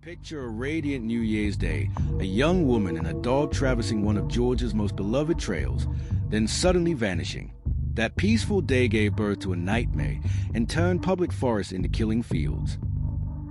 Picture a radiant New Year's Day, a young woman and a dog traversing one of Georgia's most beloved trails, then suddenly vanishing. That peaceful day gave birth to a nightmare and turned public forests into killing fields.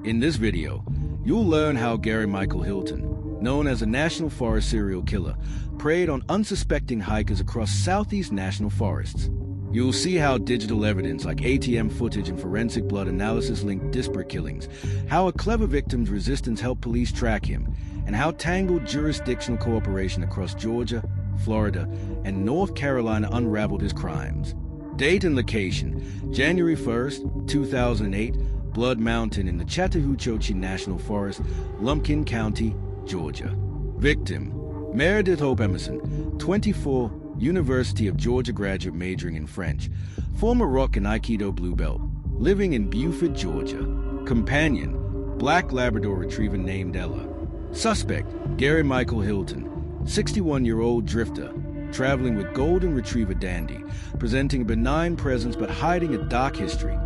In this video, you'll learn how Gary Michael Hilton, known as a National Forest serial killer, preyed on unsuspecting hikers across Southeast national forests. You'll see how digital evidence like ATM footage and forensic blood analysis linked disparate killings, how a clever victim's resistance helped police track him, and how tangled jurisdictional cooperation across Georgia, Florida, and North Carolina unraveled his crimes. Date and location: January 1st, 2008, Blood Mountain in the Chattahoochee National Forest, Lumpkin County, Georgia. Victim: Meredith Emerson, 24, University of Georgia graduate majoring in French, former rock and Aikido blue belt, living in Beaufort, Georgia. Companion: Black Labrador Retriever named Ella. Suspect: Gary Michael Hilton, 61-year-old drifter, traveling with Golden Retriever Dandy, presenting a benign presence but hiding a dark history.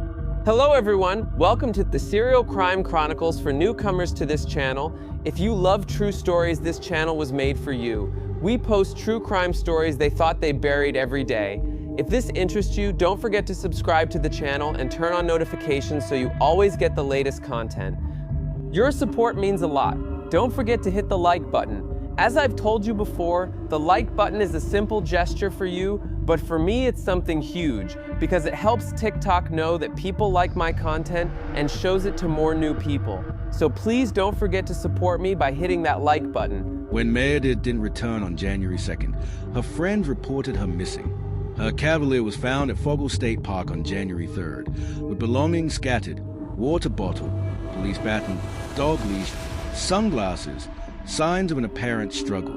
Hello everyone, welcome to the Serial Crime Chronicles for newcomers to this channel. If you love true stories, this channel was made for you. We post true crime stories they thought they buried every day. If this interests you, don't forget to subscribe to the channel and turn on notifications so you always get the latest content. Your support means a lot. Don't forget to hit the like button. As I've told you before, the like button is a simple gesture for you, but for me it's something huge because it helps TikTok know that people like my content and shows it to more new people. So please don't forget to support me by hitting that like button. When Meredith didn't return on January 2nd, her friends reported her missing. Her Cavalier was found at Fogle State Park on January 3rd, with belongings scattered, water bottle, police baton, dog leash, sunglasses, signs of an apparent struggle.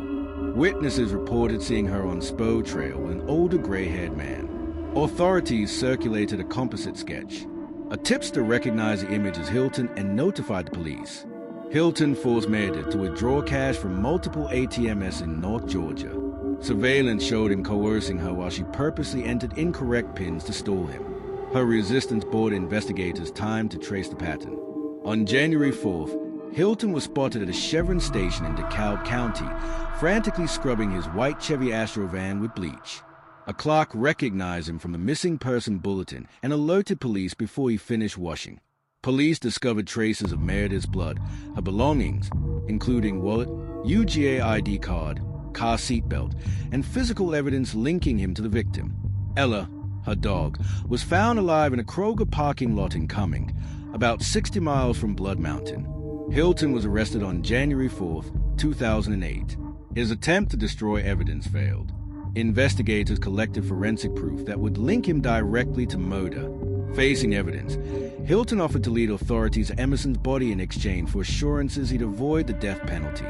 Witnesses reported seeing her on Spo Trail with an older gray-haired man. Authorities circulated a composite sketch. A tipster recognized the image as Hilton and notified the police. Hilton forced Meredith to withdraw cash from multiple ATMs in North Georgia. Surveillance showed him coercing her while she purposely entered incorrect pins to stall him. Her resistance bought investigators time to trace the pattern. On January 4th, Hilton was spotted at a Chevron station in DeKalb County, frantically scrubbing his white Chevy Astro van with bleach. A clerk recognized him from the missing person bulletin and alerted police before he finished washing. Police discovered traces of Meredith's blood, her belongings, including wallet, UGA ID card, car seatbelt, and physical evidence linking him to the victim. Ella, her dog, was found alive in a Kroger parking lot in Cumming, about 60 miles from Blood Mountain. Hilton was arrested on January 4th, 2008. His attempt to destroy evidence failed. Investigators collected forensic proof that would link him directly to murder. Facing evidence, Hilton offered to lead authorities to Emerson's body in exchange for assurances he'd avoid the death penalty.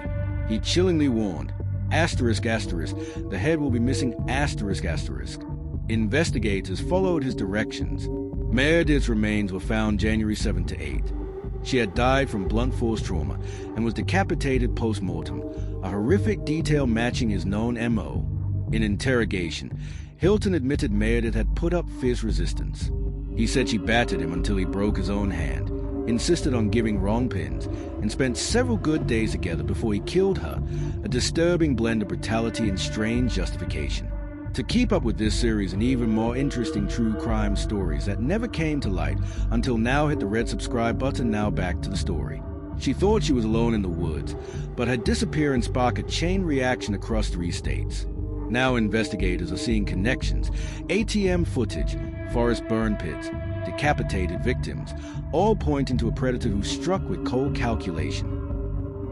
He chillingly warned, asterisk, the head will be missing, asterisk. Investigators followed his directions. Meredith's remains were found January 7 to 8. She had died from blunt force trauma and was decapitated post-mortem, a horrific detail matching his known M.O. In interrogation, Hilton admitted Meredith had put up fierce resistance. He said she battered him until he broke his own hand, insisted on giving wrong pins, and spent several good days together before he killed her, a disturbing blend of brutality and strange justification. To keep up with this series and even more interesting true crime stories that never came to light until now, hit the red subscribe button. Now back to the story. She thought she was alone in the woods, but her disappearance sparked a chain reaction across 3 states. Now investigators are seeing connections, ATM footage, forest burn pits, decapitated victims, all pointing to a predator who struck with cold calculation.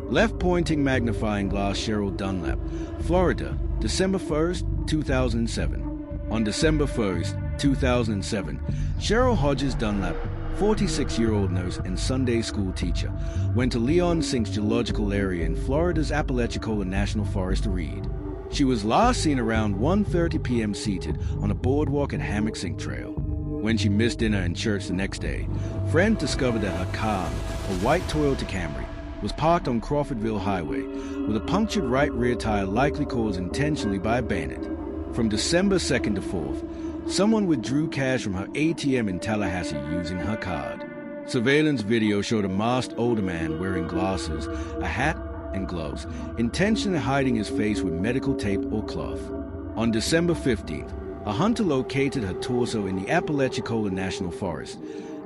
Left-pointing magnifying glass Cheryl Dunlap, Florida, December 1st, 2007. On December 1st, 2007, Cheryl Hodges Dunlap, 46-year-old nurse and Sunday school teacher, went to Leon Sink's geological area in Florida's Apalachicola National Forest to read. She was last seen around 1:30 p.m. seated on a boardwalk at Hammock Sink Trail. When she missed dinner and church the next day, friends discovered that her car, a white Toyota Camry, was parked on Crawfordville Highway with a punctured right rear tire likely caused intentionally by a bandit. From December 2nd to 4th, someone withdrew cash from her ATM in Tallahassee using her card. Surveillance video showed a masked older man wearing glasses, a hat, and gloves, intentionally hiding his face with medical tape or cloth. On December 15th, a hunter located her torso in the Apalachicola National Forest.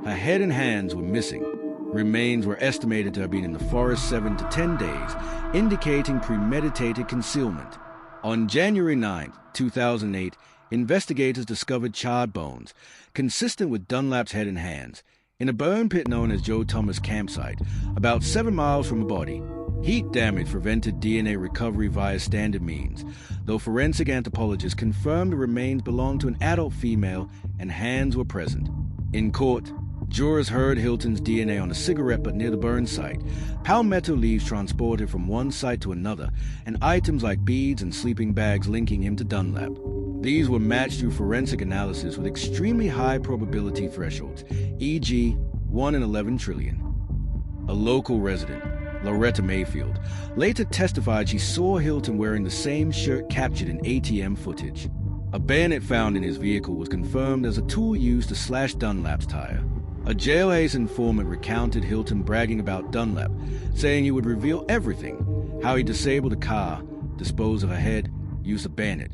Her head and hands were missing. Remains were estimated to have been in the forest 7 to 10 days, indicating premeditated concealment. On January 9, 2008, investigators discovered charred bones, consistent with Dunlap's head and hands, in a burn pit known as Joe Thomas Campsite, about 7 miles from the body. Heat damage prevented DNA recovery via standard means, though forensic anthropologists confirmed the remains belonged to an adult female and hands were present. In court, jurors heard Hilton's DNA on a cigarette butt near the burn site, palmetto leaves transported from one site to another, and items like beads and sleeping bags linking him to Dunlap. These were matched through forensic analysis with extremely high probability thresholds, e.g. 1 in 11 trillion. A local resident, Loretta Mayfield, later testified she saw Hilton wearing the same shirt captured in ATM footage. A bayonet found in his vehicle was confirmed as a tool used to slash Dunlap's tire. A jailhouse informant recounted Hilton bragging about Dunlap, saying he would reveal everything, how he disabled a car, disposed of her head, used a bayonet,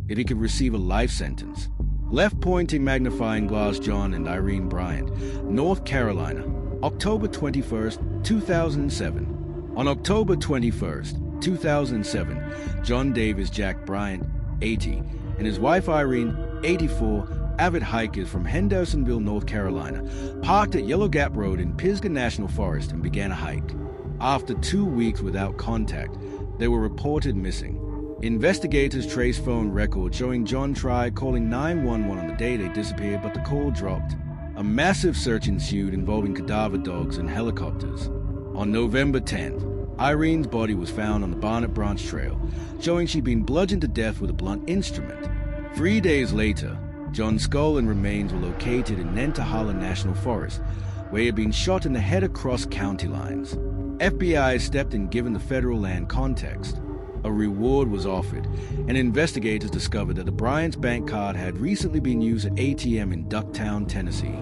if he could receive a life sentence. Left-pointing magnifying glass John and Irene Bryant, North Carolina, October 21, 2007. On October 21, 2007, John Davis Jack Bryant, 80, and his wife Irene, 84, avid hikers from Hendersonville, North Carolina, parked at Yellow Gap Road in Pisgah National Forest and began a hike. After 2 weeks without contact, they were reported missing. Investigators traced phone records showing John tried calling 911 on the day they disappeared, but the call dropped. A massive search ensued involving cadaver dogs and helicopters. On November 10th, Irene's body was found on the Barnett Branch Trail, showing she'd been bludgeoned to death with a blunt instrument. 3 days later, John's skull and remains were located in Nantahala National Forest, where he had been shot in the head across county lines. FBI stepped in given the federal land context. A reward was offered, and investigators discovered that the Bryant's bank card had recently been used at ATM in Ducktown, Tennessee.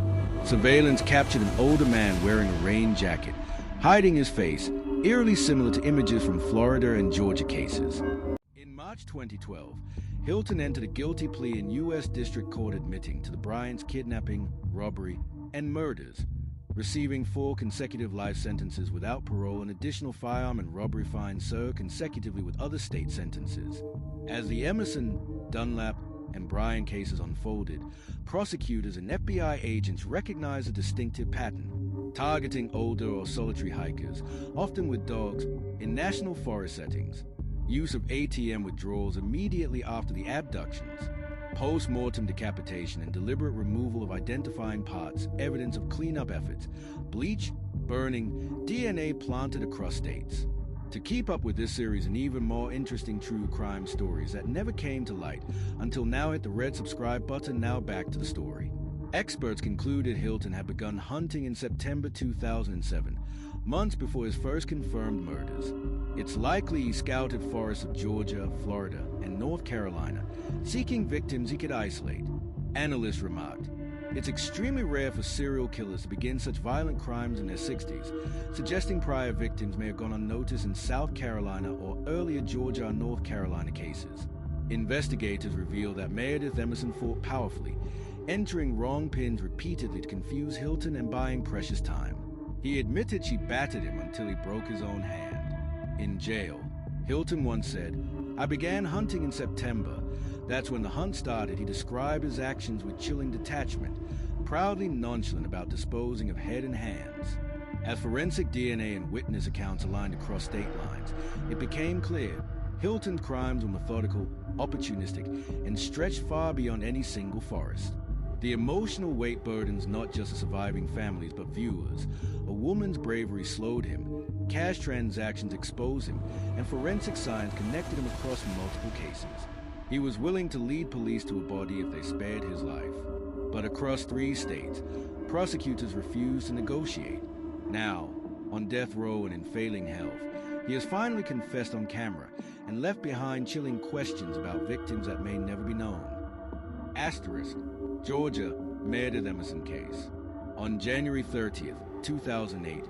Surveillance captured an older man wearing a rain jacket, hiding his face, eerily similar to images from Florida and Georgia cases. In March 2012, Hilton entered a guilty plea in U.S. District Court admitting to the Bryant's kidnapping, robbery, and murders, receiving 4 consecutive life sentences without parole and additional firearm and robbery fines served consecutively with other state sentences. As the Emerson, Dunlap, and Bryant cases unfolded, prosecutors and FBI agents recognized a distinctive pattern, targeting older or solitary hikers, often with dogs, in national forest settings. Use of ATM withdrawals immediately after the abductions, post-mortem decapitation and deliberate removal of identifying parts, evidence of cleanup efforts, bleach, burning, DNA planted across states. To keep up with this series and even more interesting true crime stories that never came to light until now, hit the red subscribe button. Now back to the story. Experts concluded Hilton had begun hunting in September 2007, months before his first confirmed murders. It's likely he scouted forests of Georgia, Florida, and North Carolina, seeking victims he could isolate. Analysts remarked, it's extremely rare for serial killers to begin such violent crimes in their 60s, suggesting prior victims may have gone unnoticed in South Carolina or earlier Georgia or North Carolina cases. Investigators revealed that Meredith Emerson fought powerfully, entering wrong pins repeatedly to confuse Hilton and buying precious time. He admitted she battered him until he broke his own hand. In jail, Hilton once said, "I began hunting in September. That's when the hunt started." He described his actions with chilling detachment, proudly nonchalant about disposing of head and hands. As forensic DNA and witness accounts aligned across state lines, it became clear Hilton's crimes were methodical, opportunistic, and stretched far beyond any single forest. The emotional weight burdens not just the surviving families but viewers. A woman's bravery slowed him, cash transactions exposed him, and forensic science connected him across multiple cases. He was willing to lead police to a body if they spared his life. But across 3 states, prosecutors refused to negotiate. Now, on death row and in failing health, he has finally confessed on camera and left behind chilling questions about victims that may never be known. Asterisk, Georgia, Meredith Emerson case. On January 30th, 2008,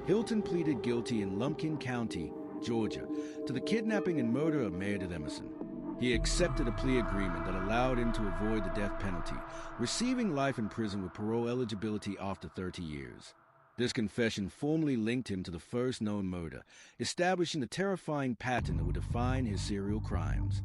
Hilton pleaded guilty in Lumpkin County, Georgia, to the kidnapping and murder of Meredith Emerson. He accepted a plea agreement that allowed him to avoid the death penalty, receiving life in prison with parole eligibility after 30 years. This confession formally linked him to the first known murder, establishing the terrifying pattern that would define his serial crimes.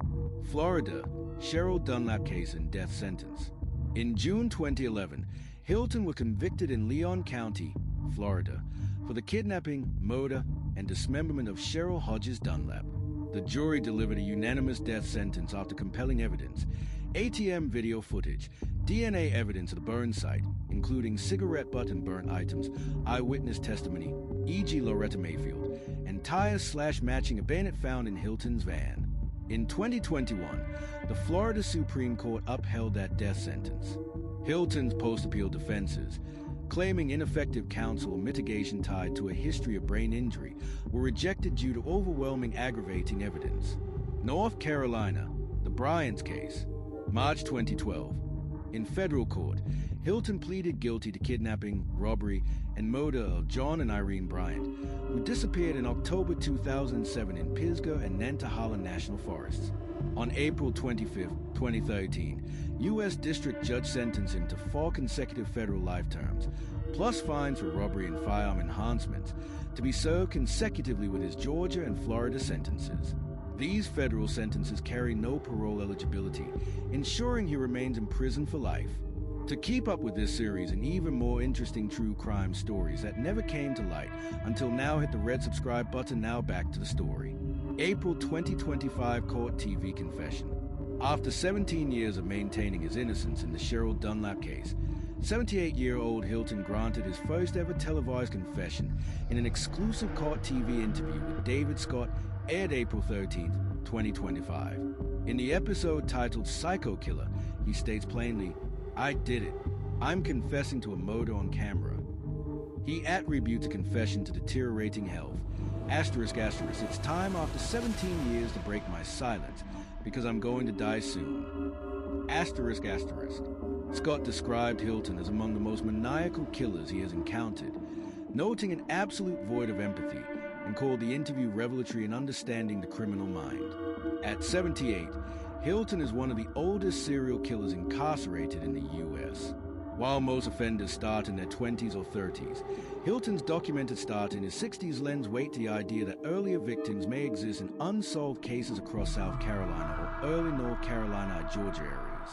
Florida, Cheryl Dunlap case and death sentence. In June 2011, Hilton was convicted in Leon County, Florida, for the kidnapping, murder, and dismemberment of Cheryl Hodges Dunlap. The jury delivered a unanimous death sentence after compelling evidence, ATM video footage, DNA evidence of the burn site, including cigarette butt and burnt items, eyewitness testimony, e.g. Loretta Mayfield, and tires/matching a bayonet found in Hilton's van. In 2021, the Florida Supreme Court upheld that death sentence. Hilton's post-appeal defenses, claiming ineffective counsel or mitigation tied to a history of brain injury, were rejected due to overwhelming aggravating evidence. North Carolina, the Bryant's case, March 2012. In federal court, Hilton pleaded guilty to kidnapping, robbery, and murder of John and Irene Bryant, who disappeared in October 2007 in Pisgah and Nantahala National Forests. On April 25, 2013, U.S. District Judge sentenced him to 4 consecutive federal life terms, plus fines for robbery and firearm enhancements, to be served consecutively with his Georgia and Florida sentences. These federal sentences carry no parole eligibility, ensuring he remains in prison for life. To keep up with this series and even more interesting true crime stories that never came to light until now, hit the red subscribe button. Now back to the story. April 2025 Court TV confession. After 17 years of maintaining his innocence in the Cheryl Dunlap case, 78-year-old Hilton granted his first ever televised confession in an exclusive court TV interview with David Scott, aired April 13, 2025. In the episode titled Psycho Killer, he states plainly, "I did it. I'm confessing to a murder on camera." He attributes a confession to deteriorating health. Asterisk, asterisk, it's time after 17 years to break my silence, because I'm going to die soon. Asterisk, asterisk. Scott described Hilton as among the most maniacal killers he has encountered, noting an absolute void of empathy, and called the interview revelatory in understanding the criminal mind. At 78, Hilton is one of the oldest serial killers incarcerated in the U.S. While most offenders start in their 20s or 30s, Hilton's documented start in his 60s lends weight to the idea that earlier victims may exist in unsolved cases across South Carolina or early North Carolina or Georgia areas.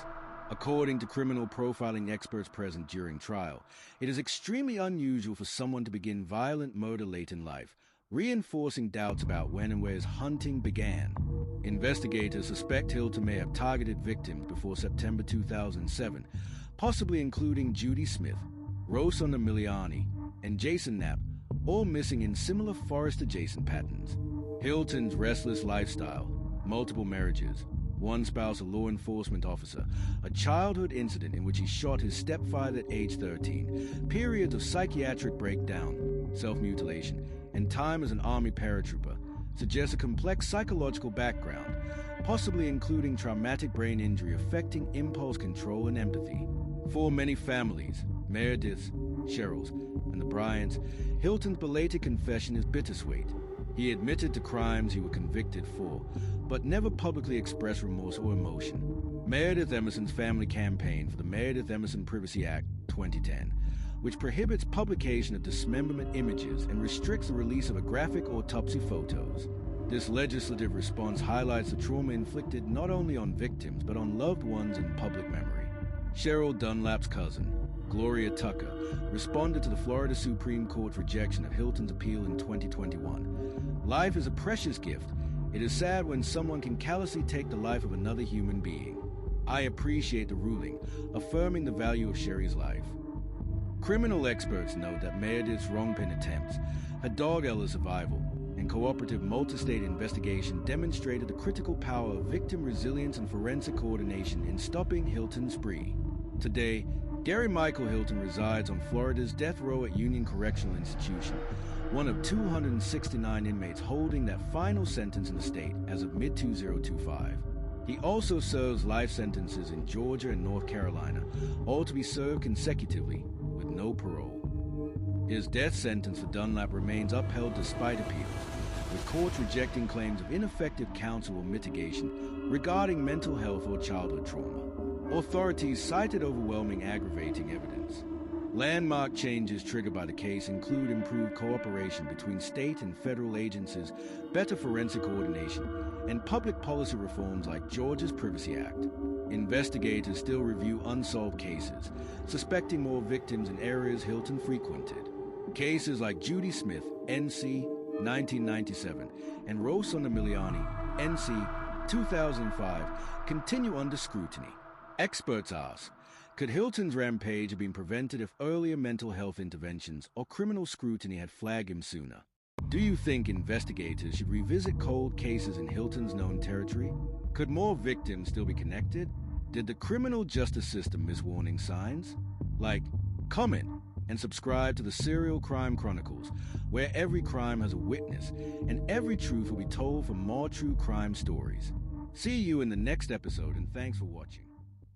According to criminal profiling experts present during trial, it is extremely unusual for someone to begin violent murder late in life, reinforcing doubts about when and where his hunting began. Investigators suspect Hilton may have targeted victims before September 2007, possibly including Judy Smith, Rosanna Miliani, and Jason Knapp, all missing in similar forest-adjacent patterns. Hilton's restless lifestyle, multiple marriages, one spouse a law enforcement officer, a childhood incident in which he shot his stepfather at age 13, periods of psychiatric breakdown, self-mutilation, and time as an Army paratrooper suggests a complex psychological background, possibly including traumatic brain injury affecting impulse control and empathy. For many families, Meredith's, Cheryl's, and the Bryants, Hilton's belated confession is bittersweet. He admitted to crimes he was convicted for, but never publicly expressed remorse or emotion. Meredith Emerson's family campaigned for the Meredith Emerson Privacy Act 2010, which prohibits publication of dismemberment images and restricts the release of graphic autopsy photos. This legislative response highlights the trauma inflicted not only on victims but on loved ones in public memory. Cheryl Dunlap's cousin, Gloria Tucker, responded to the Florida Supreme Court's rejection of Hilton's appeal in 2021. "Life is a precious gift. It is sad when someone can callously take the life of another human being. I appreciate the ruling, affirming the value of Sherry's life." Criminal experts note that Meredith's wrongpin attempts, her dog Ella's survival, and cooperative multi-state investigation demonstrated the critical power of victim resilience and forensic coordination in stopping Hilton's spree. Today, Gary Michael Hilton resides on Florida's death row at Union Correctional Institution, one of 269 inmates holding that final sentence in the state as of mid-2025. He also serves life sentences in Georgia and North Carolina, all to be served consecutively with no parole. His death sentence for Dunlap remains upheld despite appeals, with courts rejecting claims of ineffective counsel or mitigation regarding mental health or childhood trauma. Authorities cited overwhelming aggravating evidence. Landmark changes triggered by the case include improved cooperation between state and federal agencies, better forensic coordination, and public policy reforms like Georgia's Privacy Act. Investigators still review unsolved cases, suspecting more victims in areas Hilton frequented. Cases like Judy Smith, NC 1997, and Rosa Emiliani, NC 2005, continue under scrutiny. Experts ask, could Hilton's rampage have been prevented if earlier mental health interventions or criminal scrutiny had flagged him sooner? Do you think investigators should revisit cold cases in Hilton's known territory? Could more victims still be connected? Did the criminal justice system miss warning signs? Like, comment, and subscribe to the Serial Crime Chronicles, where every crime has a witness and every truth will be told for more true crime stories. See you in the next episode, and thanks for watching.